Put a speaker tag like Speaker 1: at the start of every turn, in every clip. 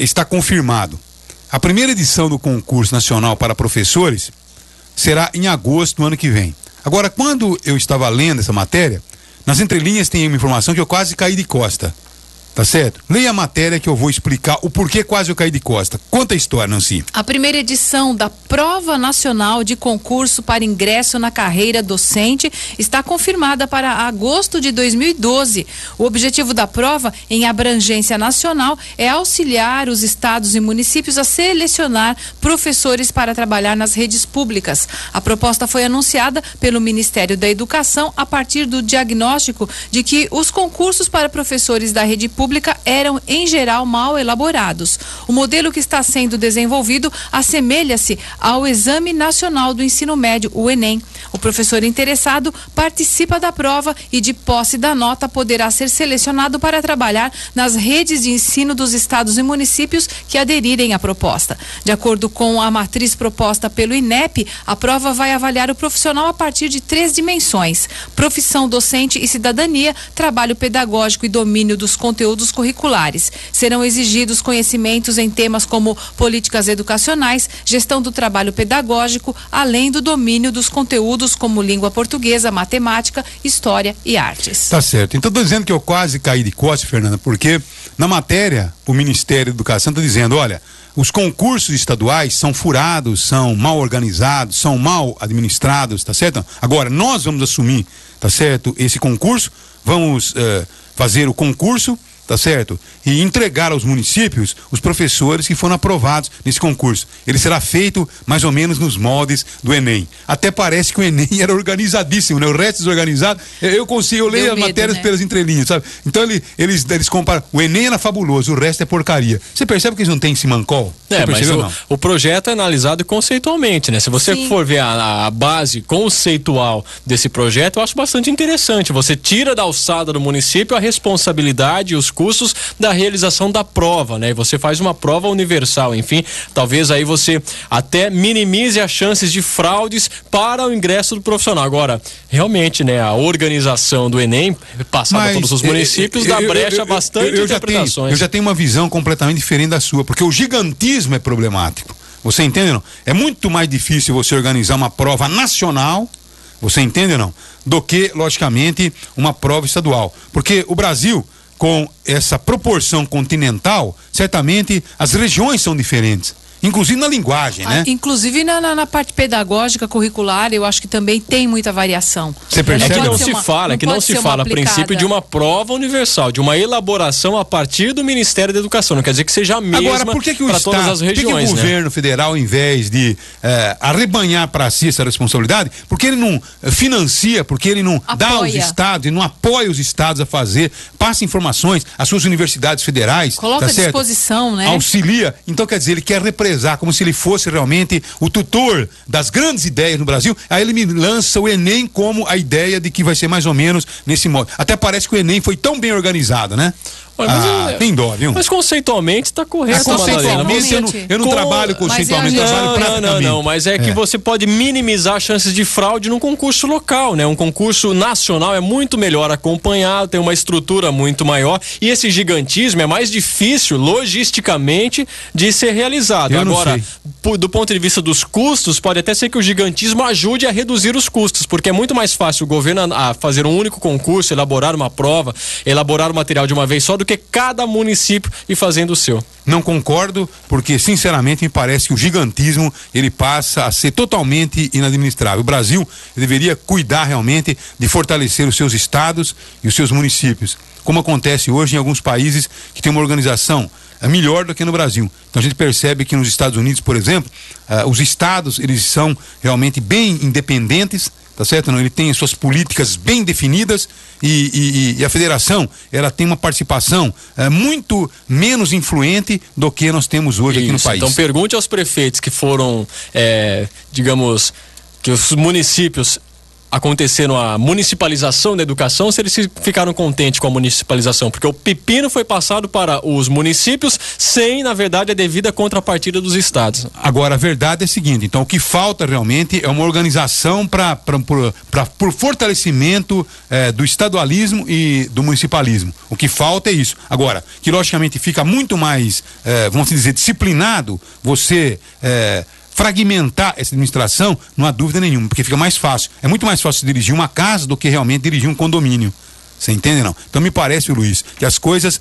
Speaker 1: está confirmado. A primeira edição do concurso nacional para professores será em agosto do ano que vem. Agora, quando eu estava lendo essa matéria, nas entrelinhas tem uma informação que eu quase caí de costa. Tá certo? Leia a matéria que eu vou explicar o porquê quase eu caí de costa. Conta a história, Nancy.
Speaker 2: A primeira edição da Prova Nacional de Concurso para Ingresso na Carreira Docente está confirmada para agosto de 2012. O objetivo da prova, em abrangência nacional, é auxiliar os estados e municípios a selecionar professores para trabalhar nas redes públicas. A proposta foi anunciada pelo Ministério da Educação a partir do diagnóstico de que os concursos para professores da rede pública eram, em geral, mal elaborados. O modelo que está sendo desenvolvido assemelha-se ao Exame Nacional do Ensino Médio, o Enem. O professor interessado participa da prova e, de posse da nota, poderá ser selecionado para trabalhar nas redes de ensino dos estados e municípios que aderirem à proposta. De acordo com a matriz proposta pelo INEP, a prova vai avaliar o profissional a partir de 3 dimensões: profissão docente e cidadania, trabalho pedagógico e domínio dos conteúdos curriculares. Serão exigidos conhecimentos em temas como políticas educacionais, gestão do trabalho pedagógico, além do domínio dos conteúdos como língua portuguesa, matemática, história e artes.
Speaker 1: Tá certo. Então, estou dizendo que eu quase caí de costa, Fernanda, porque na matéria o Ministério da Educação está dizendo, olha, os concursos estaduais são furados, são mal organizados, são mal administrados, tá certo? Agora, nós vamos assumir, tá certo, esse concurso, vamos fazer o concurso, tá certo? E entregar aos municípios os professores que foram aprovados nesse concurso. Ele será feito mais ou menos nos moldes do Enem. Até parece que o Enem era organizadíssimo, né? O resto desorganizado. Eu leio as matérias, né, pelas entrelinhas, sabe? Então eles comparam. O Enem era fabuloso, o resto é porcaria. Você percebe que eles não têm simancol?
Speaker 3: Mas o projeto é analisado conceitualmente, né? Se você for ver a base conceitual desse projeto, eu acho bastante interessante. Você tira da alçada do município a responsabilidade e os custos da realização da prova, né? E você faz uma prova universal, enfim, talvez aí você até minimize as chances de fraudes para o ingresso do profissional. Agora, realmente, né, a organização do Enem, passada por todos os municípios, dá brecha bastante interpretações.
Speaker 1: Eu já tenho uma visão completamente diferente da sua, porque o gigantismo é problemático. Você entende ou não? É muito mais difícil você organizar uma prova nacional, você entende ou não? Do que, logicamente, uma prova estadual. Porque o Brasil, com essa proporção continental, certamente as regiões são diferentes. Inclusive na linguagem, né?
Speaker 2: Inclusive na parte pedagógica, curricular, eu acho que também tem muita variação.
Speaker 1: Você percebe?
Speaker 3: Não se fala a princípio de uma prova universal, de uma elaboração a partir do Ministério da Educação. Não quer dizer que seja a mesma para todas as regiões,
Speaker 1: por que o governo federal, ao invés de arrebanhar para si essa responsabilidade, porque ele não financia, porque ele não dá aos estados e não apoia os estados a fazer, passa informações às suas universidades federais,
Speaker 2: coloca à disposição, né?
Speaker 1: Auxilia. Então, quer dizer, ele quer representar como se ele fosse realmente o tutor das grandes ideias no Brasil. Aí ele me lança o Enem como a ideia de que vai ser mais ou menos nesse modo. Até parece que o Enem foi tão bem organizado, né? Tem dó, viu?
Speaker 3: Mas conceitualmente está correto.
Speaker 1: Conceitualmente eu não trabalho conceitualmente,
Speaker 3: Não, mas é que você pode minimizar as chances de fraude num concurso local, né? Um concurso nacional é muito melhor acompanhado, tem uma estrutura muito maior e esse gigantismo é mais difícil logisticamente de ser realizado. Agora, do ponto de vista dos custos, pode até ser que o gigantismo ajude a reduzir os custos, porque é muito mais fácil o governo fazer um único concurso, elaborar uma prova, elaborar o material de uma vez só, do que cada município ir fazendo o seu.
Speaker 1: Não concordo, porque sinceramente me parece que o gigantismo ele passa a ser totalmente inadministrável. O Brasil deveria cuidar realmente de fortalecer os seus estados e os seus municípios, como acontece hoje em alguns países que tem uma organização melhor do que no Brasil. Então a gente percebe que nos Estados Unidos, por exemplo, os estados eles são realmente bem independentes, tá certo? Não, ele tem suas políticas bem definidas e a federação ela tem uma participação muito menos influente do que nós temos hoje aqui no país.
Speaker 3: Então pergunte aos prefeitos que foram, digamos, que os municípios acontecendo a municipalização da educação, se eles ficaram contentes com a municipalização, porque o pepino foi passado para os municípios sem, na verdade, a devida contrapartida dos estados.
Speaker 1: Agora, a verdade é a seguinte, então o que falta realmente é uma organização por fortalecimento do estadualismo e do municipalismo. O que falta é isso. Agora, que logicamente fica muito mais, vamos dizer, disciplinado você fragmentar essa administração, não há dúvida nenhuma, porque fica mais fácil. É muito mais fácil dirigir uma casa do que realmente dirigir um condomínio. Você entende, não? Então me parece, Luiz, que as coisas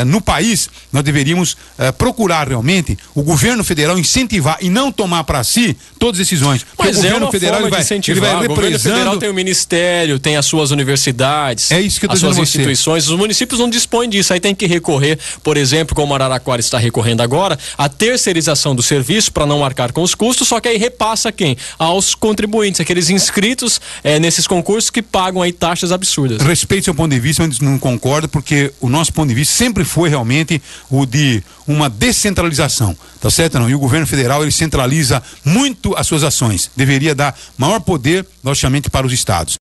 Speaker 1: no país, nós deveríamos procurar realmente o governo federal incentivar e não tomar para si todas as decisões.
Speaker 3: Mas o governo federal ele vai represando... O governo federal tem o ministério, tem as suas universidades,
Speaker 1: é isso que eu tô
Speaker 3: as suas
Speaker 1: dizendo
Speaker 3: instituições. Os municípios não dispõem disso, aí tem que recorrer, por exemplo, como Araraquara está recorrendo agora, a terceirização do serviço para não arcar com os custos, só que aí repassa quem? Aos contribuintes, aqueles inscritos nesses concursos que pagam aí taxas absurdas.
Speaker 1: Respeito seu ponto de vista, eu não concordo, porque o nosso ponto de vista sempre foi realmente o de uma descentralização, tá certo? Não? E o governo federal, ele centraliza muito as suas ações, deveria dar maior poder, logicamente, para os estados.